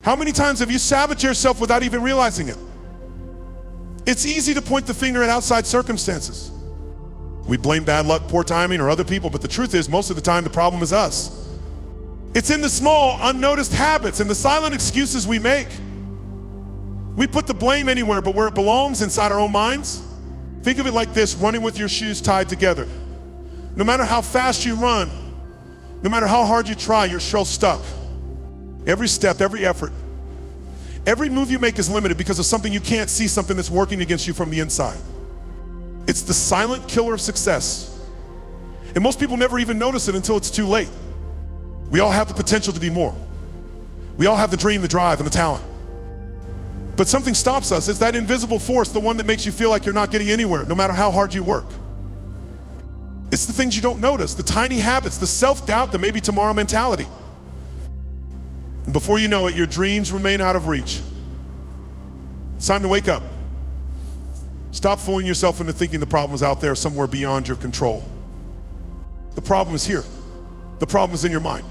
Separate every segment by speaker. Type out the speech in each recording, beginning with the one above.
Speaker 1: How many times have you sabotaged yourself without even realizing it? It's easy to point the finger at outside circumstances. We blame bad luck, poor timing, or other people, but the truth is, most of the time, the problem is us. It's in the small, unnoticed habits and the silent excuses we make. We put the blame anywhere but where it belongs, inside our own minds. Think of it like this, running with your shoes tied together. No matter how fast you run, no matter how hard you try, you're still stuck. Every step, every effort, every move you make is limited because of something you can't see, something that's working against you from the inside. It's the silent killer of success. And most people never even notice it until it's too late. We all have the potential to be more. We all have the dream, the drive, and the talent. But something stops us. It's that invisible force, the one that makes you feel like you're not getting anywhere, no matter how hard you work. It's the things you don't notice, the tiny habits, the self-doubt, the maybe tomorrow mentality. And before you know it, your dreams remain out of reach. It's time to wake up. Stop fooling yourself into thinking the problem is out there somewhere beyond your control. The problem is here. The problem is in your mind.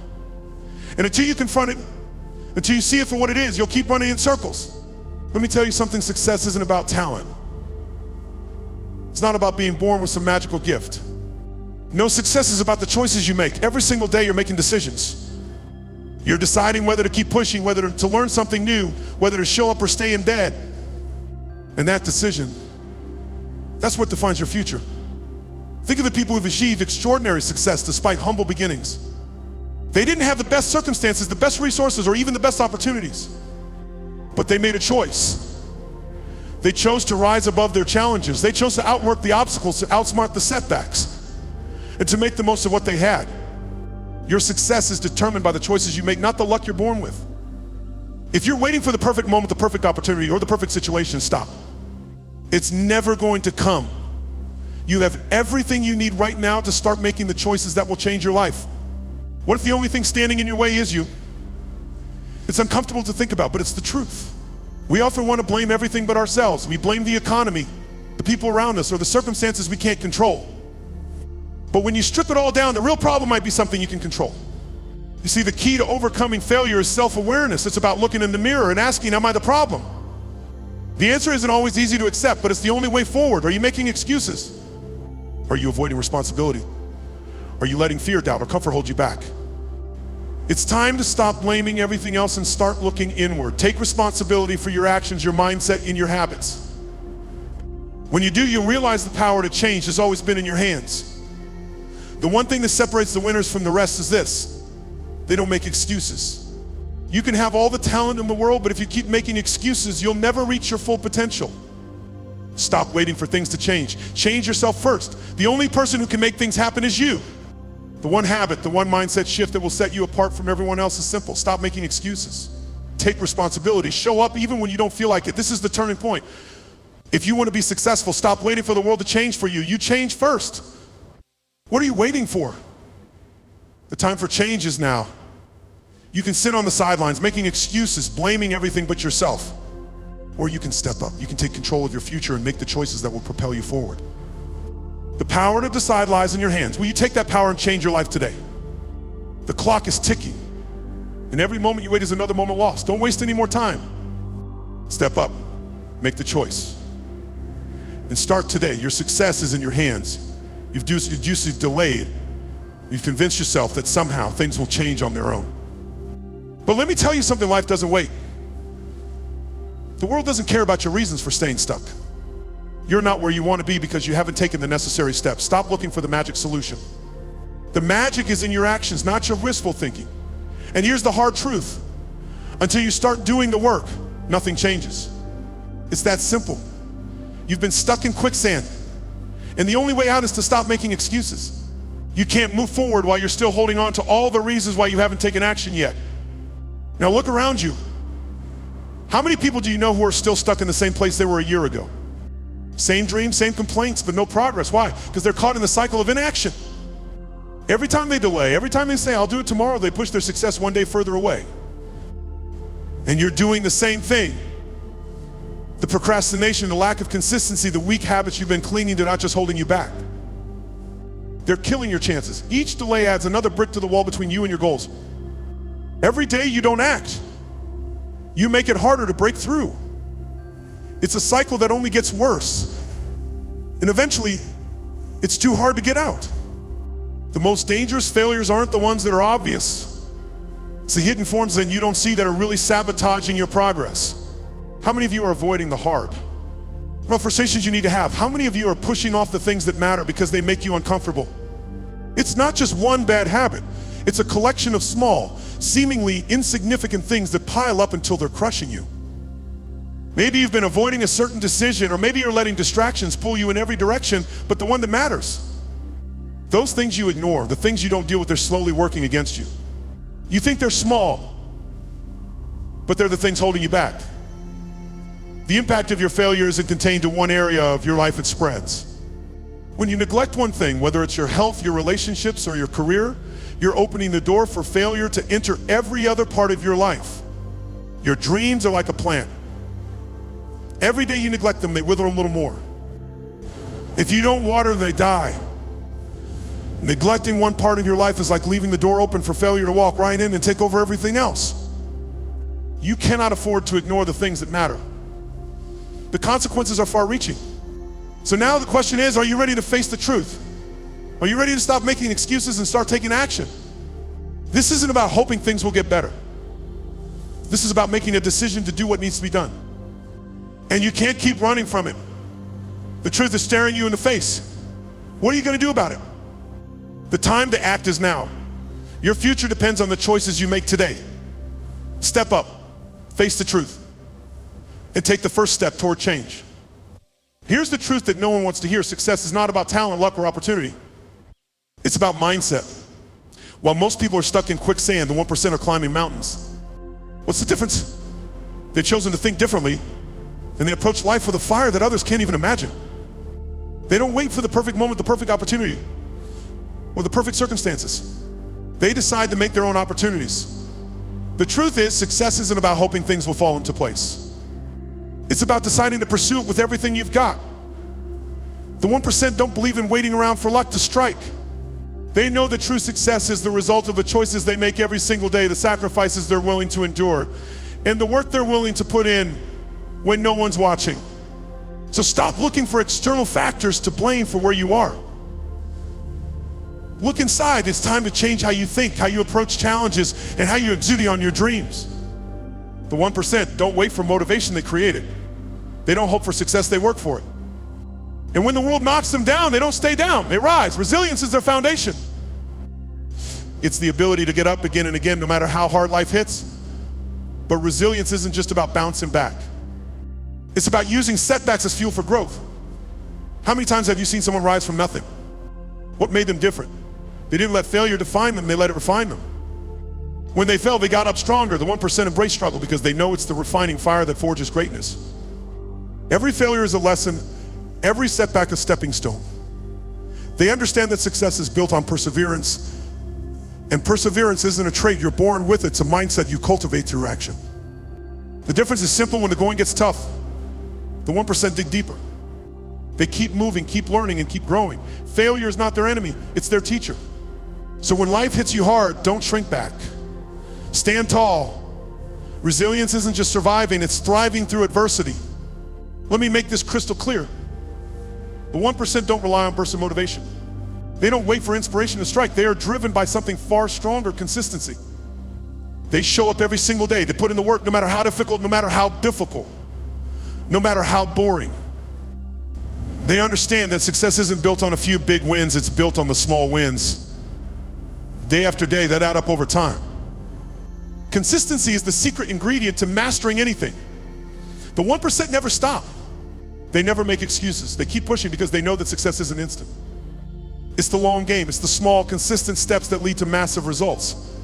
Speaker 1: And until you confront it, until you see it for what it is, you'll keep running in circles. Let me tell you something, success isn't about talent. It's not about being born with some magical gift. No, success is about the choices you make. Every single day you're making decisions. You're deciding whether to keep pushing, whether to learn something new, whether to show up or stay in bed. And that decision, that's what defines your future. Think of the people who've achieved extraordinary success despite humble beginnings. They didn't have the best circumstances, the best resources, or even the best opportunities. But they made a choice. They chose to rise above their challenges. They chose to outwork the obstacles, to outsmart the setbacks, and to make the most of what they had. Your success is determined by the choices you make, not the luck you're born with. If you're waiting for the perfect moment, the perfect opportunity, or the perfect situation, stop. It's never going to come. You have everything you need right now to start making the choices that will change your life. What if the only thing standing in your way is you? It's uncomfortable to think about, but it's the truth. We often want to blame everything but ourselves. We blame the economy, the people around us, or the circumstances we can't control. But when you strip it all down, the real problem might be something you can control. You see, the key to overcoming failure is self-awareness. It's about looking in the mirror and asking, am I the problem? The answer isn't always easy to accept, but it's the only way forward. Are you making excuses? Are you avoiding responsibility? Are you letting fear, doubt, or comfort hold you back? It's time to stop blaming everything else and start looking inward. Take responsibility for your actions, your mindset, and your habits. When you do, you'll realize the power to change has always been in your hands. The one thing that separates the winners from the rest is this: they don't make excuses. You can have all the talent in the world, but if you keep making excuses, you'll never reach your full potential. Stop waiting for things to change. Change yourself first. The only person who can make things happen is you. The one habit, the one mindset shift that will set you apart from everyone else is simple. Stop making excuses. Take responsibility. Show up even when you don't feel like it. This is the turning point. If you want to be successful, stop waiting for the world to change for you. You change first. What are you waiting for? The time for change is now. You can sit on the sidelines making excuses, blaming everything but yourself. Or you can step up. You can take control of your future and make the choices that will propel you forward. The power to decide lies in your hands. Will you take that power and change your life today? The clock is ticking, and every moment you wait is another moment lost. Don't waste any more time. Step up, make the choice, and start today. Your success is in your hands. You've delayed. You've convinced yourself that somehow things will change on their own. But let me tell you something, life doesn't wait. The world doesn't care about your reasons for staying stuck. You're not where you want to be because you haven't taken the necessary steps. Stop looking for the magic solution. The magic is in your actions, not your wishful thinking. And here's the hard truth. Until you start doing the work, nothing changes. It's that simple. You've been stuck in quicksand, and the only way out is to stop making excuses. You can't move forward while you're still holding on to all the reasons why you haven't taken action yet. Now look around you. How many people do you know who are still stuck in the same place they were a year ago? Same dreams, same complaints, but no progress. Why? Because they're caught in the cycle of inaction. Every time they delay, every time they say, I'll do it tomorrow, they push their success one day further away. And you're doing the same thing. The procrastination, the lack of consistency, the weak habits you've been cleaning, they're not just holding you back. They're killing your chances. Each delay adds another brick to the wall between you and your goals. Every day you don't act, You make it harder to break through. It's a cycle that only gets worse. And eventually, it's too hard to get out. The most dangerous failures aren't the ones that are obvious. It's the hidden forms that you don't see that are really sabotaging your progress. How many of you are avoiding the hard? Conversations you need to have. How many of you are pushing off the things that matter because they make you uncomfortable? It's not just one bad habit. It's a collection of small, seemingly insignificant things that pile up until they're crushing you. Maybe you've been avoiding a certain decision, or maybe you're letting distractions pull you in every direction, but the one that matters. Those things you ignore, the things you don't deal with, they're slowly working against you. You think they're small, but they're the things holding you back. The impact of your failure isn't contained to one area of your life, it spreads. When you neglect one thing, whether it's your health, your relationships, or your career, you're opening the door for failure to enter every other part of your life. Your dreams are like a plant. Every day you neglect them, they wither a little more. If you don't water them, they die. Neglecting one part of your life is like leaving the door open for failure to walk right in and take over everything else. You cannot afford to ignore the things that matter. The consequences are far-reaching. So now the question is, are you ready to face the truth? Are you ready to stop making excuses and start taking action? This isn't about hoping things will get better. This is about making a decision to do what needs to be done. And you can't keep running from it. The truth is staring you in the face. What are you going to do about it? The time to act is now. Your future depends on the choices you make today. Step up, face the truth, and take the first step toward change. Here's the truth that no one wants to hear. Success is not about talent, luck, or opportunity. It's about mindset. While most people are stuck in quicksand, the 1% are climbing mountains. What's the difference? They've chosen to think differently, and they approach life with a fire that others can't even imagine. They don't wait for the perfect moment, the perfect opportunity, or the perfect circumstances. They decide to make their own opportunities. The truth is, success isn't about hoping things will fall into place. It's about deciding to pursue it with everything you've got. The 1% don't believe in waiting around for luck to strike. They know that true success is the result of the choices they make every single day, the sacrifices they're willing to endure, and the work they're willing to put in when no one's watching. So stop looking for external factors to blame for where you are. Look inside. It's time to change how you think, how you approach challenges, and how you exude on your dreams. The 1% don't wait for motivation, they create it. They don't hope for success, they work for it. And when the world knocks them down, they don't stay down, they rise. Resilience is their foundation. It's the ability to get up again and again no matter how hard life hits. But resilience isn't just about bouncing back. It's about using setbacks as fuel for growth. How many times have you seen someone rise from nothing? What made them different? They didn't let failure define them, they let it refine them. When they fell, they got up stronger. The 1% embrace struggle because they know it's the refining fire that forges greatness. Every failure is a lesson, every setback a stepping stone. They understand that success is built on perseverance, and perseverance isn't a trait you're born with, it's a mindset you cultivate through action. The difference is simple. When the going gets tough, the 1% dig deeper. They keep moving, keep learning, and keep growing. Failure is not their enemy, it's their teacher. So when life hits you hard, don't shrink back. Stand tall. Resilience isn't just surviving, it's thriving through adversity. Let me make this crystal clear. The 1% don't rely on bursts of motivation. They don't wait for inspiration to strike. They are driven by something far stronger, consistency. They show up every single day. They put in the work no matter how difficult, no matter how difficult, no matter how boring. They understand that success isn't built on a few big wins, it's built on the small wins. Day after day, that add up over time. Consistency is the secret ingredient to mastering anything. The 1% never stop. They never make excuses. They keep pushing because they know that success isn't instant. It's the long game. It's the small, consistent steps that lead to massive results.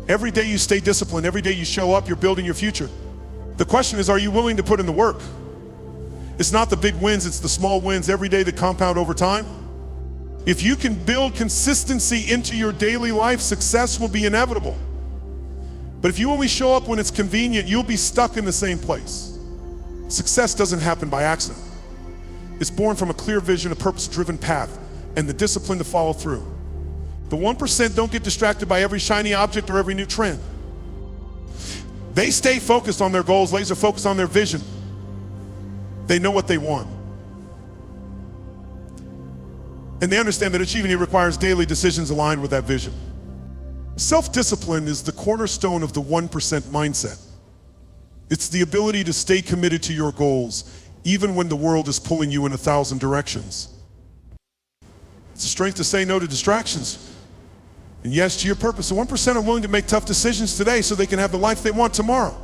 Speaker 1: Every day you stay disciplined, every day you show up, you're building your future. The question is, are you willing to put in the work? It's not the big wins, it's the small wins every day that compound over time. If you can build consistency into your daily life, success will be inevitable. But if you only show up when it's convenient, you'll be stuck in the same place. Success doesn't happen by accident. It's born from a clear vision, a purpose-driven path, and the discipline to follow through. The 1% don't get distracted by every shiny object or every new trend. They stay focused on their goals, laser focused on their vision. They know what they want. And they understand that achieving it requires daily decisions aligned with that vision. Self-discipline is the cornerstone of the 1% mindset. It's the ability to stay committed to your goals, even when the world is pulling you in 1,000 directions. It's the strength to say no to distractions and yes to your purpose. The 1% are willing to make tough decisions today so they can have the life they want tomorrow.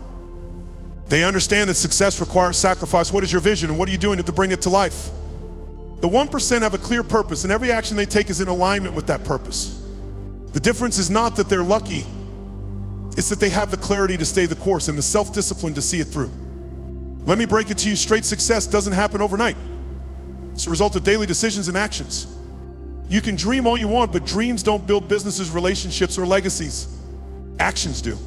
Speaker 1: They understand that success requires sacrifice. What is your vision and what are you doing to bring it to life? The 1% have a clear purpose and every action they take is in alignment with that purpose. The difference is not that they're lucky, it's that they have the clarity to stay the course and the self-discipline to see it through. Let me break it to you straight, success doesn't happen overnight. It's a result of daily decisions and actions. You can dream all you want, but dreams don't build businesses, relationships, or legacies. Actions do.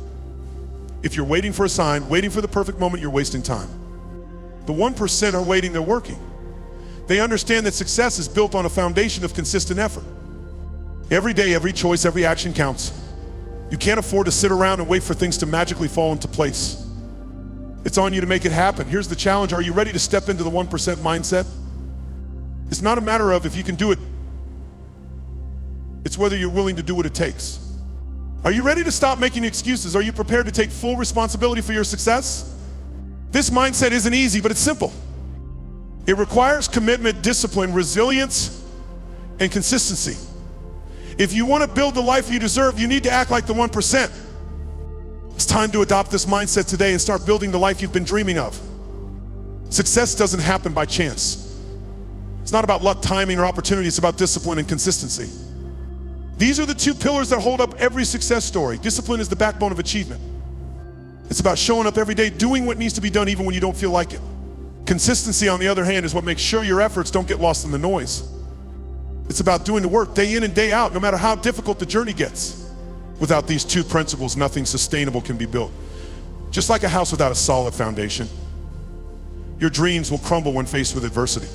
Speaker 1: If you're waiting for a sign, waiting for the perfect moment, you're wasting time. The 1% are waiting, they're working. They understand that success is built on a foundation of consistent effort. Every day, every choice, every action counts. You can't afford to sit around and wait for things to magically fall into place. It's on you to make it happen. Here's the challenge. Are you ready to step into the 1% mindset? It's not a matter of if you can do it. It's whether you're willing to do what it takes. Are you ready to stop making excuses? Are you prepared to take full responsibility for your success? This mindset isn't easy, but it's simple. It requires commitment, discipline, resilience, and consistency. If you want to build the life you deserve, you need to act like the 1%. It's time to adopt this mindset today and start building the life you've been dreaming of. Success doesn't happen by chance. It's not about luck, timing, or opportunity. It's about discipline and consistency. These are the two pillars that hold up every success story. Discipline is the backbone of achievement. It's about showing up every day, doing what needs to be done even when you don't feel like it. Consistency, on the other hand, is what makes sure your efforts don't get lost in the noise. It's about doing the work day in and day out, no matter how difficult the journey gets. Without these two principles, nothing sustainable can be built. Just like a house without a solid foundation, your dreams will crumble when faced with adversity.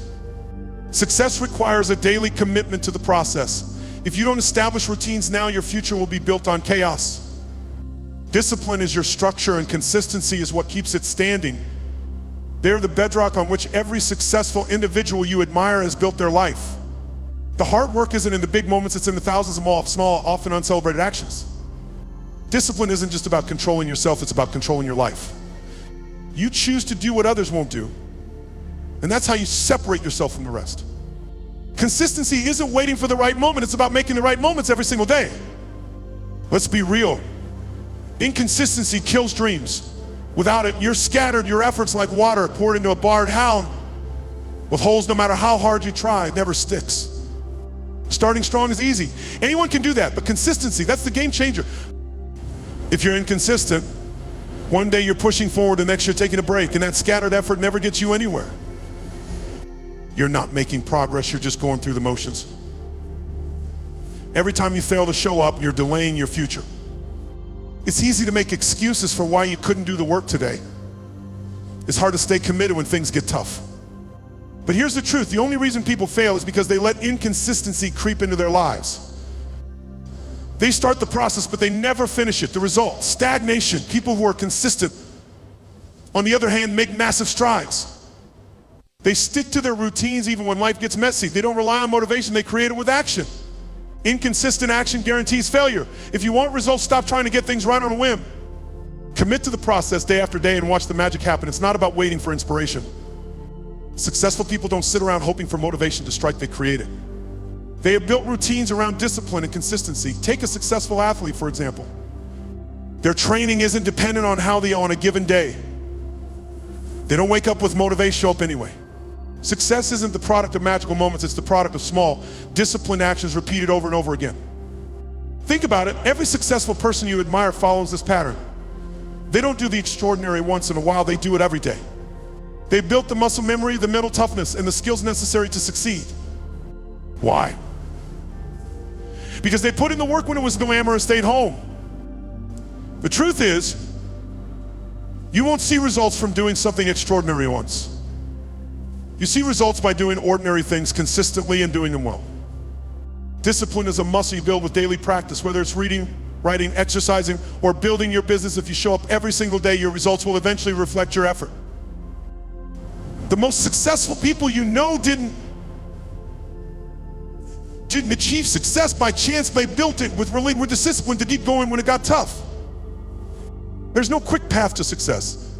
Speaker 1: Success requires a daily commitment to the process. If you don't establish routines now, your future will be built on chaos. Discipline is your structure and consistency is what keeps it standing. They're the bedrock on which every successful individual you admire has built their life. The hard work isn't in the big moments, it's in the thousands of small, often uncelebrated actions. Discipline isn't just about controlling yourself, it's about controlling your life. You choose to do what others won't do, and that's how you separate yourself from the rest. Consistency isn't waiting for the right moment, it's about making the right moments every single day. Let's be real. Inconsistency kills dreams. Without it, you're scattered, your efforts like water poured into a barred hound with holes no matter how hard you try, it never sticks. Starting strong is easy. Anyone can do that, but consistency, that's the game changer. If you're inconsistent, one day you're pushing forward, the next you're taking a break, and that scattered effort never gets you anywhere. You're not making progress, you're just going through the motions. Every time you fail to show up, you're delaying your future. It's easy to make excuses for why you couldn't do the work today. It's hard to stay committed when things get tough. But here's the truth, the only reason people fail is because they let inconsistency creep into their lives. They start the process, but they never finish it. The result, stagnation. People who are consistent, on the other hand, make massive strides. They stick to their routines even when life gets messy. They don't rely on motivation, they create it with action. Inconsistent action guarantees failure. If you want results, stop trying to get things right on a whim. Commit to the process day after day and watch the magic happen. It's not about waiting for inspiration. Successful people don't sit around hoping for motivation to strike, they create it. They have built routines around discipline and consistency. Take a successful athlete, for example. Their training isn't dependent on how they are on a given day. They don't wake up with motivation, show up anyway. Success isn't the product of magical moments, it's the product of small, disciplined actions repeated over and over again. Think about it, every successful person you admire follows this pattern. They don't do the extraordinary once in a while, they do it every day. They built the muscle memory, the mental toughness, and the skills necessary to succeed. Why? Because they put in the work when it was glamour and stayed home. The truth is, you won't see results from doing something extraordinary once. You see results by doing ordinary things consistently and doing them well. Discipline is a muscle you build with daily practice, whether it's reading writing, exercising, or building your business, if you show up every single day, your results will eventually reflect your effort. The most successful people you know didn't achieve success by chance. They built it with the discipline to keep going when it got tough. There's no quick path to success.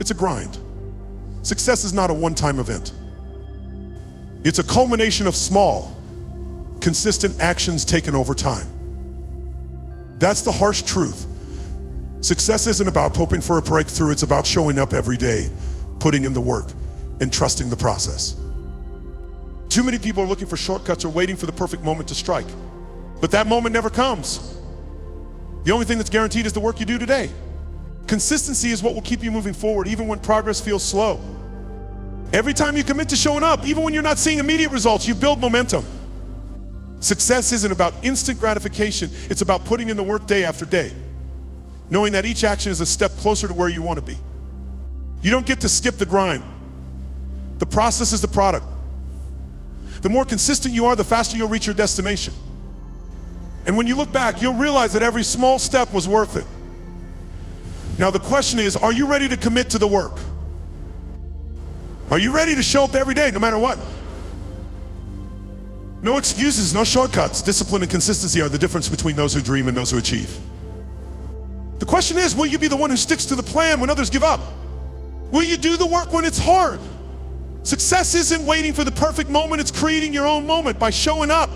Speaker 1: It's a grind. Success is not a one-time event. It's a culmination of small, consistent actions taken over time. That's the harsh truth. Success isn't about hoping for a breakthrough, it's about showing up every day, putting in the work, and trusting the process. Too many people are looking for shortcuts or waiting for the perfect moment to strike. But that moment never comes. The only thing that's guaranteed is the work you do today. Consistency is what will keep you moving forward, even when progress feels slow. Every time you commit to showing up, even when you're not seeing immediate results, you build momentum. Success isn't about instant gratification, it's about putting in the work day after day, knowing that each action is a step closer to where you want to be. You don't get to skip the grind. The process is the product. The more consistent you are, the faster you'll reach your destination. And when you look back, you'll realize that every small step was worth it. Now the question is, are you ready to commit to the work? Are you ready to show up every day, no matter what? No excuses, no shortcuts. Discipline and consistency are the difference between those who dream and those who achieve. The question is, will you be the one who sticks to the plan when others give up? Will you do the work when it's hard? Success isn't waiting for the perfect moment, it's creating your own moment by showing up.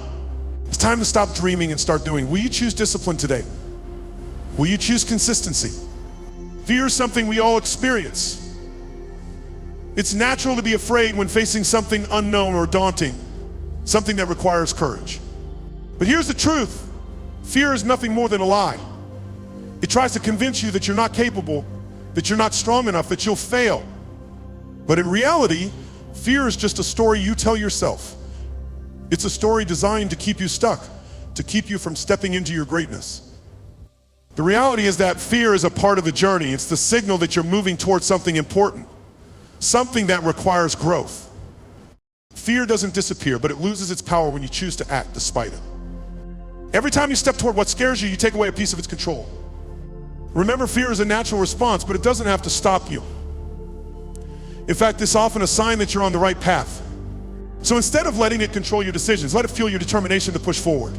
Speaker 1: It's time to stop dreaming and start doing. Will you choose discipline today? Will you choose consistency? Fear is something we all experience. It's natural to be afraid when facing something unknown or daunting, something that requires courage. But here's the truth. Fear is nothing more than a lie. It tries to convince you that you're not capable, that you're not strong enough, that you'll fail. But in reality, fear is just a story you tell yourself. It's a story designed to keep you stuck, to keep you from stepping into your greatness. The reality is that fear is a part of the journey. It's the signal that you're moving towards something important, something that requires growth. Fear doesn't disappear, but it loses its power when you choose to act despite it. Every time you step toward what scares you, you take away a piece of its control. Remember, fear is a natural response, but it doesn't have to stop you. In fact, it's often a sign that you're on the right path. So instead of letting it control your decisions, let it fuel your determination to push forward.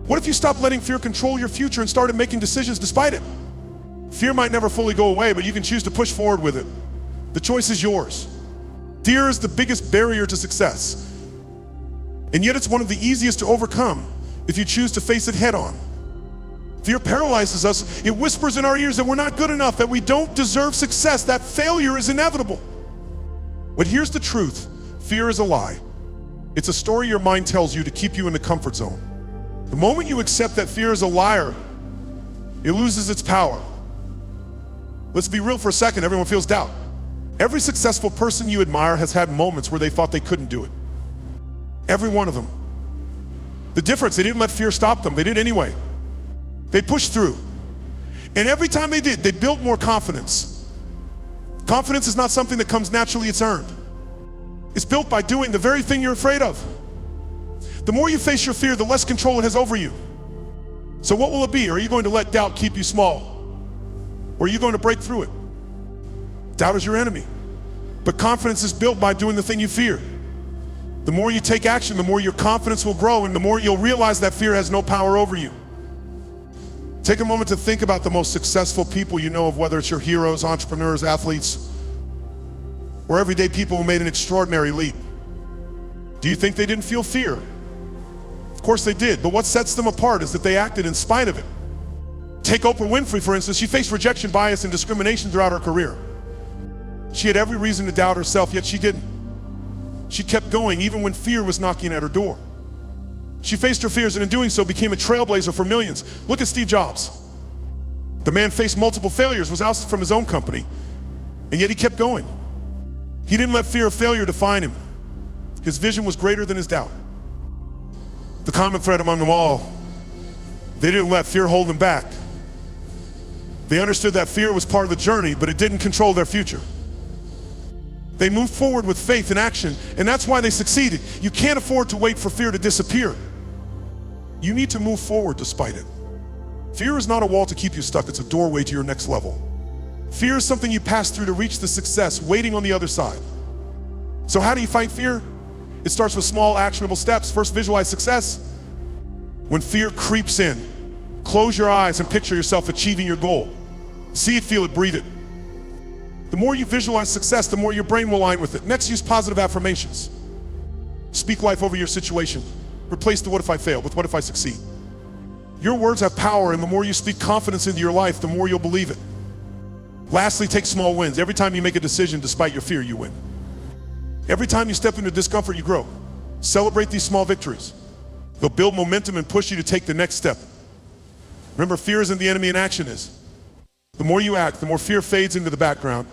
Speaker 1: What if you stopped letting fear control your future and started making decisions despite it? Fear might never fully go away, but you can choose to push forward with it. The choice is yours. Fear is the biggest barrier to success. And yet it's one of the easiest to overcome if you choose to face it head on. Fear paralyzes us. It whispers in our ears that we're not good enough, that we don't deserve success, that failure is inevitable. But here's the truth. Fear is a lie. It's a story your mind tells you to keep you in the comfort zone. The moment you accept that fear is a liar, it loses its power. Let's be real for a second. Everyone feels doubt. Every successful person you admire has had moments where they thought they couldn't do it. Every one of them. The difference, they didn't let fear stop them. They did anyway. They pushed through. And every time they did, they built more confidence. Confidence is not something that comes naturally, it's earned. It's built by doing the very thing you're afraid of. The more you face your fear, the less control it has over you. So what will it be? Are you going to let doubt keep you small? Or are you going to break through it? Doubt is your enemy. But confidence is built by doing the thing you fear. The more you take action, the more your confidence will grow, and the more you'll realize that fear has no power over you. Take a moment to think about the most successful people you know of, whether it's your heroes, entrepreneurs, athletes, or everyday people who made an extraordinary leap. Do you think they didn't feel fear? Of course they did, but what sets them apart is that they acted in spite of it. Take Oprah Winfrey, for instance. She faced rejection, bias, and discrimination throughout her career. She had every reason to doubt herself, yet she didn't. She kept going even when fear was knocking at her door. She faced her fears, and in doing so became a trailblazer for millions. Look at Steve Jobs. The man faced multiple failures, was ousted from his own company, and yet he kept going. He didn't let fear of failure define him. His vision was greater than his doubt. The common thread among them all, they didn't let fear hold them back. They understood that fear was part of the journey, but it didn't control their future. They moved forward with faith and action, and that's why they succeeded. You can't afford to wait for fear to disappear. You need to move forward despite it. Fear is not a wall to keep you stuck, it's a doorway to your next level. Fear is something you pass through to reach the success waiting on the other side. So how do you fight fear? It starts with small, actionable steps. First, visualize success. When fear creeps in, close your eyes and picture yourself achieving your goal. See it, feel it, breathe it. The more you visualize success, the more your brain will align with it. Next, use positive affirmations. Speak life over your situation. Replace the what if I fail with what if I succeed. Your words have power, and the more you speak confidence into your life, the more you'll believe it. Lastly, take small wins. Every time you make a decision despite your fear, you win. Every time you step into discomfort, you grow. Celebrate these small victories. They'll build momentum and push you to take the next step. Remember, fear isn't the enemy, and action is. The more you act, the more fear fades into the background.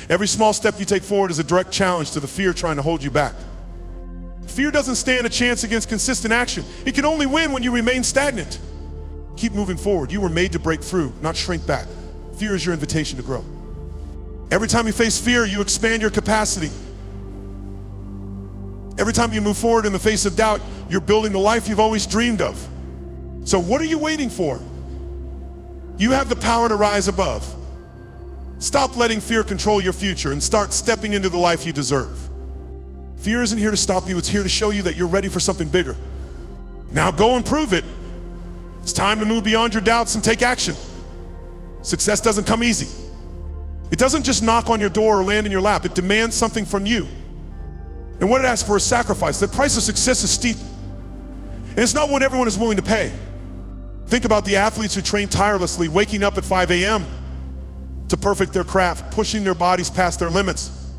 Speaker 1: Every small step you take forward is a direct challenge to the fear trying to hold you back. Fear doesn't stand a chance against consistent action. It can only win when you remain stagnant. Keep moving forward. You were made to break through, not shrink back. Fear is your invitation to grow. Every time you face fear, you expand your capacity. Every time you move forward in the face of doubt, you're building the life you've always dreamed of. So what are you waiting for? You have the power to rise above. Stop letting fear control your future and start stepping into the life you deserve. Fear isn't here to stop you, it's here to show you that you're ready for something bigger. Now go and prove it. It's time to move beyond your doubts and take action. Success doesn't come easy. It doesn't just knock on your door or land in your lap. It demands something from you. And what it asks for is sacrifice. The price of success is steep. And it's not what everyone is willing to pay. Think about the athletes who train tirelessly, waking up at 5 a.m. to perfect their craft, pushing their bodies past their limits.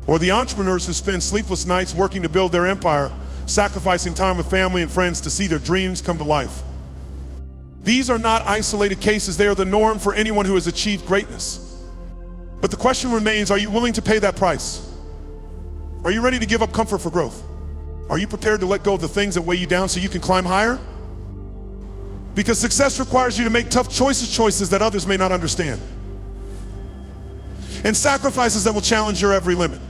Speaker 1: Or the entrepreneurs who spend sleepless nights working to build their empire, sacrificing time with family and friends to see their dreams come to life. These are not isolated cases. They are the norm for anyone who has achieved greatness. But the question remains, are you willing to pay that price? Are you ready to give up comfort for growth? Are you prepared to let go of the things that weigh you down so you can climb higher? Because success requires you to make tough choices that others may not understand. And sacrifices that will challenge your every limit.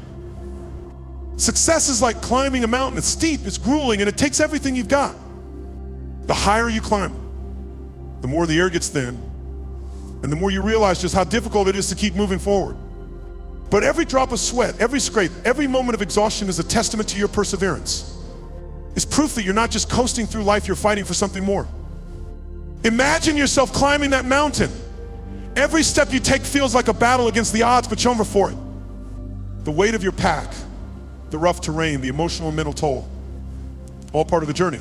Speaker 1: Success is like climbing a mountain. It's steep, it's grueling, and it takes everything you've got. The higher you climb, the more the air gets thin, and the more you realize just how difficult it is to keep moving forward. But every drop of sweat, every scrape, every moment of exhaustion is a testament to your perseverance. It's proof that you're not just coasting through life, you're fighting for something more. Imagine yourself climbing that mountain. Every step you take feels like a battle against the odds, but you're over for it. The weight of your pack, the rough terrain, the emotional and mental toll, all part of the journey.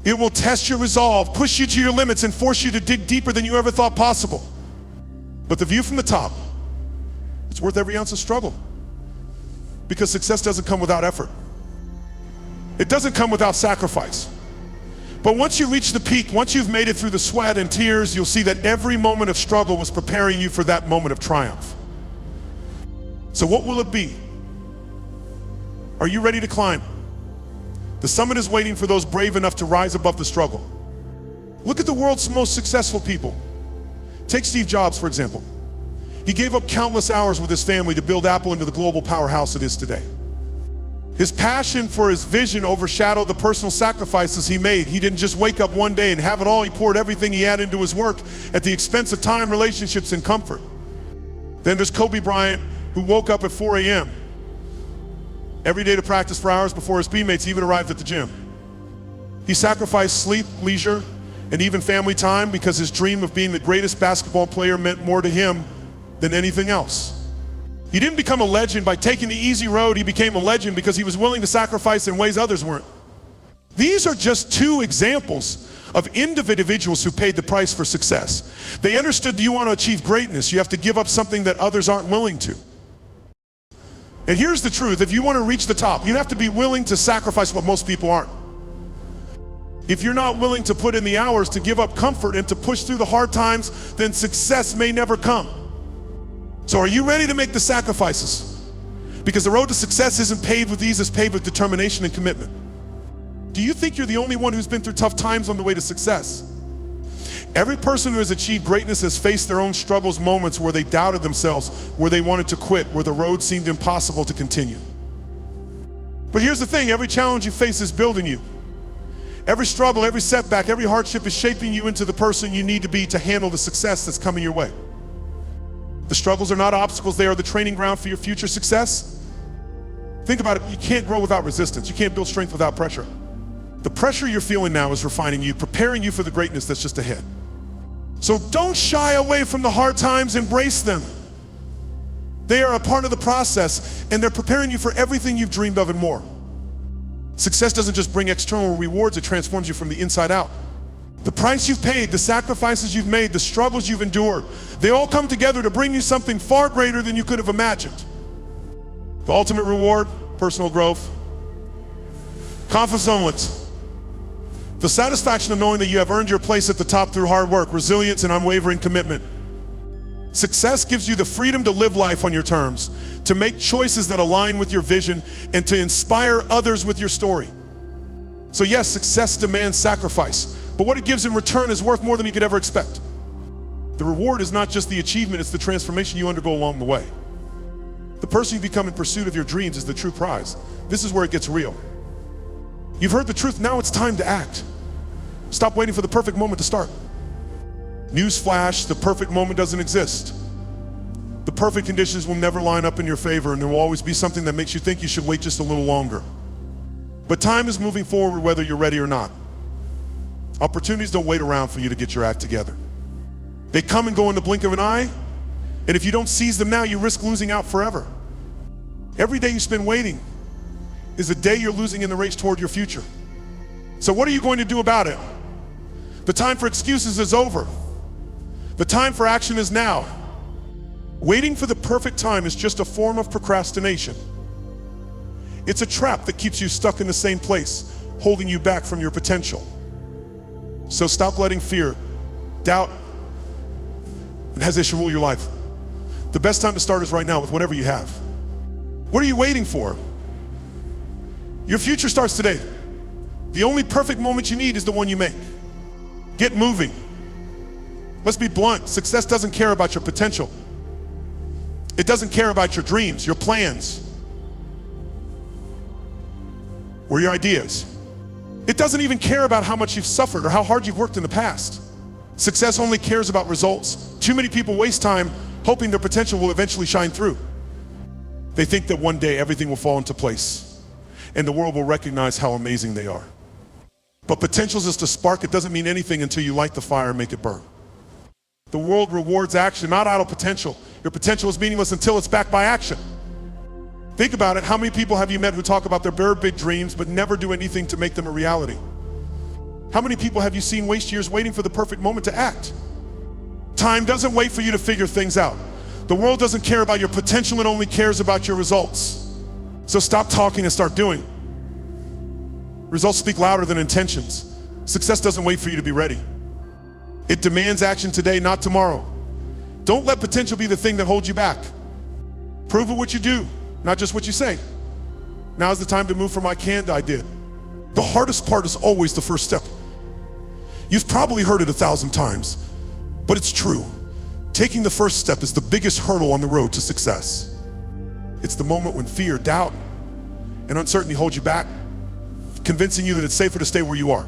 Speaker 1: It will test your resolve, push you to your limits, and force you to dig deeper than you ever thought possible. But the view from the top, it's worth every ounce of struggle. Because success doesn't come without effort. It doesn't come without sacrifice. But once you reach the peak, once you've made it through the sweat and tears, you'll see that every moment of struggle was preparing you for that moment of triumph. So what will it be? Are you ready to climb? The summit is waiting for those brave enough to rise above the struggle. Look at the world's most successful people. Take Steve Jobs, for example. He gave up countless hours with his family to build Apple into the global powerhouse it is today. His passion for his vision overshadowed the personal sacrifices he made. He didn't just wake up one day and have it all. He poured everything he had into his work at the expense of time, relationships, and comfort. Then there's Kobe Bryant, who woke up at 4 a.m. every day to practice for hours before his teammates even arrived at the gym. He sacrificed sleep, leisure, and even family time because his dream of being the greatest basketball player meant more to him than anything else. He didn't become a legend by taking the easy road. He became a legend because he was willing to sacrifice in ways others weren't. These are just two examples of individuals who paid the price for success. They understood that you want to achieve greatness, you have to give up something that others aren't willing to. And here's the truth, if you want to reach the top, you have to be willing to sacrifice what most people aren't. If you're not willing to put in the hours to give up comfort and to push through the hard times, then success may never come. So are you ready to make the sacrifices? Because the road to success isn't paved with ease, it's paved with determination and commitment. Do you think you're the only one who's been through tough times on the way to success? Every person who has achieved greatness has faced their own struggles, moments where they doubted themselves, where they wanted to quit, where the road seemed impossible to continue. But here's the thing, every challenge you face is building you. Every struggle, every setback, every hardship is shaping you into the person you need to be to handle the success that's coming your way. The struggles are not obstacles, they are the training ground for your future success. Think about it, you can't grow without resistance. You can't build strength without pressure. The pressure you're feeling now is refining you, preparing you for the greatness that's just ahead. So don't shy away from the hard times, embrace them. They are a part of the process, and they're preparing you for everything you've dreamed of and more. Success doesn't just bring external rewards, it transforms you from the inside out. The price you've paid, the sacrifices you've made, the struggles you've endured, they all come together to bring you something far greater than you could have imagined. The ultimate reward, personal growth, confidence, the satisfaction of knowing that you have earned your place at the top through hard work, resilience, and unwavering commitment. Success gives you the freedom to live life on your terms, to make choices that align with your vision, and to inspire others with your story. So yes, success demands sacrifice, but what it gives in return is worth more than you could ever expect. The reward is not just the achievement, it's the transformation you undergo along the way. The person you become in pursuit of your dreams is the true prize. This is where it gets real. You've heard the truth, now it's time to act. Stop waiting for the perfect moment to start. Newsflash, the perfect moment doesn't exist. The perfect conditions will never line up in your favor, and there will always be something that makes you think you should wait just a little longer. But time is moving forward whether you're ready or not. Opportunities don't wait around for you to get your act together. They come and go in the blink of an eye, and if you don't seize them now, you risk losing out forever. Every day you spend waiting is a day you're losing in the race toward your future. So what are you going to do about it? The time for excuses is over. The time for action is now. Waiting for the perfect time is just a form of procrastination. It's a trap that keeps you stuck in the same place, holding you back from your potential. So stop letting fear, doubt, and hesitation rule your life. The best time to start is right now with whatever you have. What are you waiting for? Your future starts today. The only perfect moment you need is the one you make. Get moving. Let's be blunt. Success doesn't care about your potential. It doesn't care about your dreams, your plans, or your ideas. It doesn't even care about how much you've suffered or how hard you've worked in the past. Success only cares about results. Too many people waste time hoping their potential will eventually shine through. They think that one day everything will fall into place and the world will recognize how amazing they are. But potential is just a spark. It doesn't mean anything until you light the fire and make it burn. The world rewards action, not idle potential. Your potential is meaningless until it's backed by action. Think about it. How many people have you met who talk about their very big dreams but never do anything to make them a reality? How many people have you seen waste years waiting for the perfect moment to act? Time doesn't wait for you to figure things out. The world doesn't care about your potential, it only cares about your results. So stop talking and start doing. Results speak louder than intentions. Success doesn't wait for you to be ready. It demands action today, not tomorrow. Don't let potential be the thing that holds you back. Prove it what you do, not just what you say. Now's the time to move from I can to I did. The hardest part is always the first step. You've probably heard it 1,000 times, but it's true. Taking the first step is the biggest hurdle on the road to success. It's the moment when fear, doubt, and uncertainty hold you back, convincing you that it's safer to stay where you are.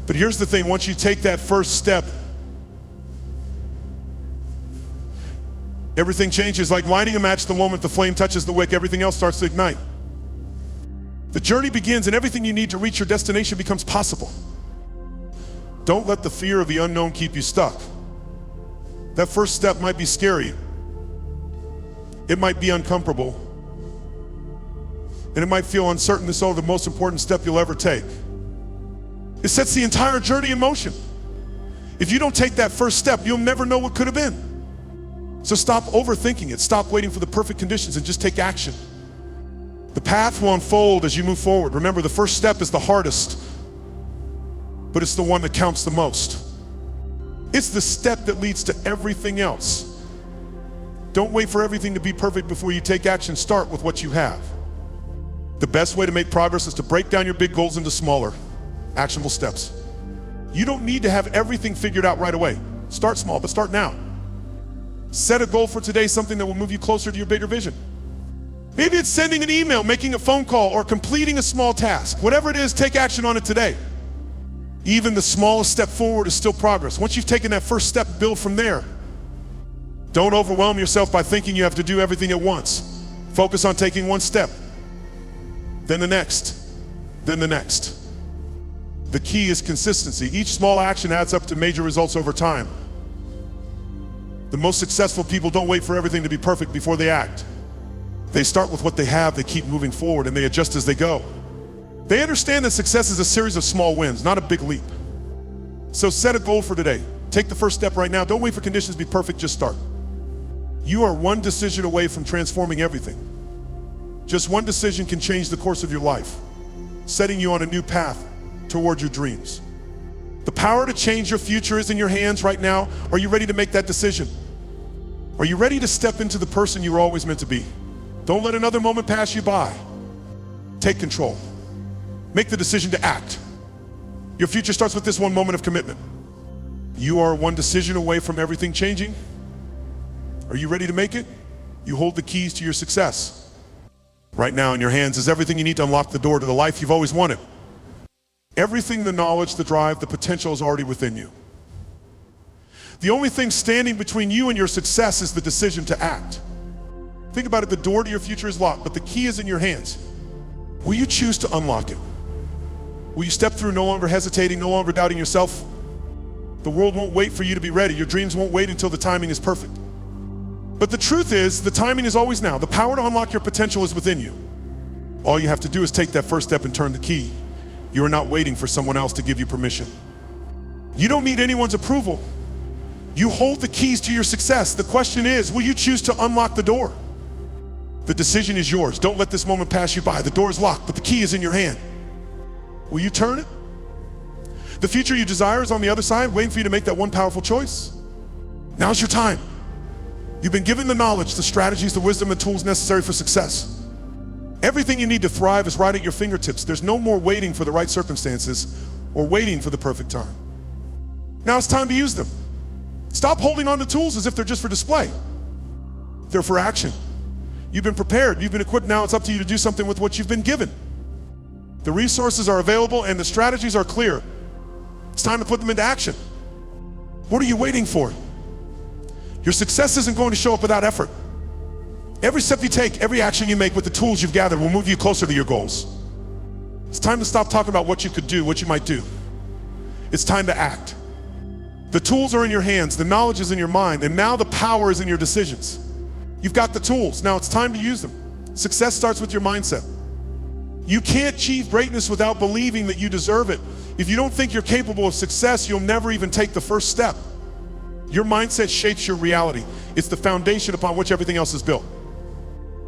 Speaker 1: But here's the thing, once you take that first step, everything changes. Like lighting a match, the moment the flame touches the wick, everything else starts to ignite. The journey begins and everything you need to reach your destination becomes possible. Don't let the fear of the unknown keep you stuck. That first step might be scary. It might be uncomfortable. And it might feel uncertain. This is the most important step you'll ever take. It sets the entire journey in motion. If you don't take that first step, you'll never know what could have been. So stop overthinking it. Stop waiting for the perfect conditions and just take action. The path will unfold as you move forward. Remember, the first step is the hardest, but it's the one that counts the most. It's the step that leads to everything else. Don't wait for everything to be perfect before you take action. Start with what you have. The best way to make progress is to break down your big goals into smaller, actionable steps. You don't need to have everything figured out right away. Start small, but start now. Set a goal for today, something that will move you closer to your bigger vision. Maybe it's sending an email, making a phone call, or completing a small task. Whatever it is, take action on it today. Even the smallest step forward is still progress. Once you've taken that first step, build from there. Don't overwhelm yourself by thinking you have to do everything at once. Focus on taking one step, then the next, then the next. The key is consistency. Each small action adds up to major results over time. The most successful people don't wait for everything to be perfect before they act. They start with what they have, they keep moving forward, and they adjust as they go. They understand that success is a series of small wins, not a big leap. So set a goal for today. Take the first step right now. Don't wait for conditions to be perfect, just start. You are one decision away from transforming everything. Just one decision can change the course of your life, setting you on a new path toward your dreams. The power to change your future is in your hands right now. Are you ready to make that decision? Are you ready to step into the person you were always meant to be? Don't let another moment pass you by. Take control. Make the decision to act. Your future starts with this one moment of commitment. You are one decision away from everything changing. Are you ready to make it? You hold the keys to your success. Right now in your hands is everything you need to unlock the door to the life you've always wanted. Everything, the knowledge, the drive, the potential is already within you. The only thing standing between you and your success is the decision to act. Think about it, the door to your future is locked, but the key is in your hands. Will you choose to unlock it? Will you step through no longer hesitating, no longer doubting yourself? The world won't wait for you to be ready. Your dreams won't wait until the timing is perfect. But the truth is, the timing is always now. The power to unlock your potential is within you. All you have to do is take that first step and turn the key. You are not waiting for someone else to give you permission. You don't need anyone's approval. You hold the keys to your success. The question is, will you choose to unlock the door? The decision is yours. Don't let this moment pass you by. The door is locked, but the key is in your hand. Will you turn it? The future you desire is on the other side, waiting for you to make that one powerful choice. Now's your time. You've been given the knowledge, the strategies, the wisdom, and tools necessary for success. Everything you need to thrive is right at your fingertips. There's no more waiting for the right circumstances or waiting for the perfect time. Now it's time to use them. Stop holding on to tools as if they're just for display. They're for action. You've been prepared, you've been equipped, now it's up to you to do something with what you've been given. The resources are available and the strategies are clear. It's time to put them into action. What are you waiting for? Your success isn't going to show up without effort. Every step you take, every action you make with the tools you've gathered will move you closer to your goals. It's time to stop talking about what you could do, what you might do. It's time to act. The tools are in your hands, the knowledge is in your mind, and now the power is in your decisions. You've got the tools, now it's time to use them. Success starts with your mindset. You can't achieve greatness without believing that you deserve it. If you don't think you're capable of success, you'll never even take the first step. Your mindset shapes your reality. It's the foundation upon which everything else is built.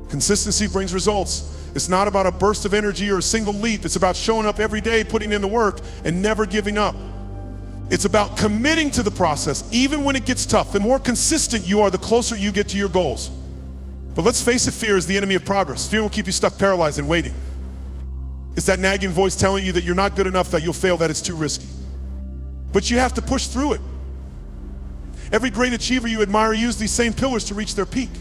Speaker 1: Consistency brings results. It's not about a burst of energy or a single leap. It's about showing up every day, putting in the work, and never giving up. It's about committing to the process, even when it gets tough. The more consistent you are, the closer you get to your goals. But let's face it, fear is the enemy of progress. Fear will keep you stuck, paralyzed, and waiting. It's that nagging voice telling you that you're not good enough, that you'll fail, that it's too risky. But you have to push through it. Every great achiever you admire used these same pillars to reach their peak.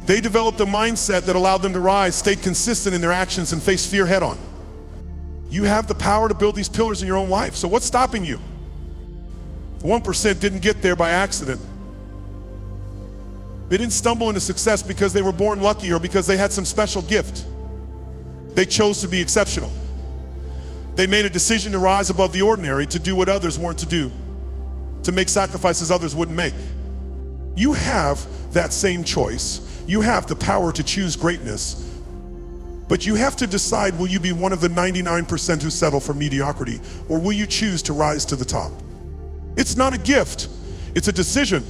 Speaker 1: They developed a mindset that allowed them to rise, stayed consistent in their actions, and faced fear head on. You have the power to build these pillars in your own life. So what's stopping you? The 1% didn't get there by accident. They didn't stumble into success because they were born lucky or because they had some special gift. They chose to be exceptional. They made a decision to rise above the ordinary, to do what others weren't to do, to make sacrifices others wouldn't make. You have that same choice. You have the power to choose greatness, but you have to decide, will you be one of the 99% who settle for mediocrity, or will you choose to rise to the top? It's not a gift, it's a decision.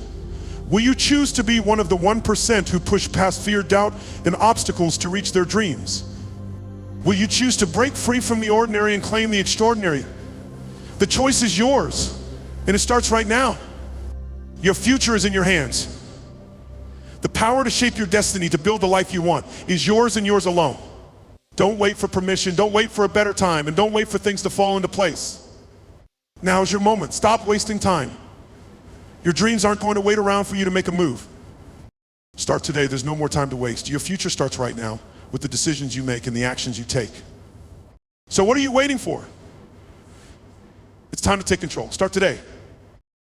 Speaker 1: Will you choose to be one of the 1% who push past fear, doubt, and obstacles to reach their dreams? Will you choose to break free from the ordinary and claim the extraordinary? The choice is yours, and it starts right now. Your future is in your hands. The power to shape your destiny, to build the life you want, is yours and yours alone. Don't wait for permission, don't wait for a better time, and don't wait for things to fall into place. Now is your moment. Stop wasting time. Your dreams aren't going to wait around for you to make a move. Start today. There's no more time to waste. Your future starts right now with the decisions you make and the actions you take. So what are you waiting for? It's time to take control. Start today.